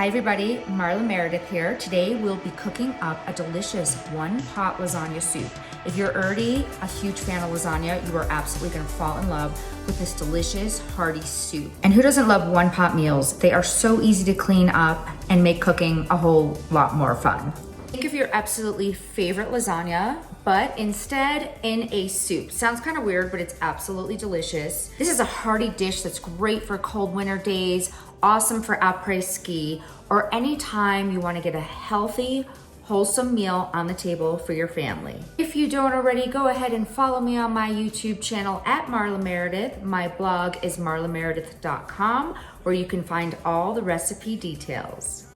Hi everybody, Marla Meridith here. Today we'll be cooking up a delicious one-pot lasagna soup. If you're already a huge fan of lasagna, you are absolutely gonna fall in love with this delicious hearty soup. And who doesn't love one-pot meals? They are so easy to clean up and make cooking a whole lot more fun. Think of your absolutely favorite lasagna, but instead in a soup. Sounds kind of weird, but it's absolutely delicious. This is a hearty dish that's great for cold winter days, awesome for après-ski, or anytime you want to get a healthy, wholesome meal on the table for your family. If you don't already, go ahead and follow me on my YouTube channel at Marla Meridith. My blog is marlameridith.com, where you can find all the recipe details.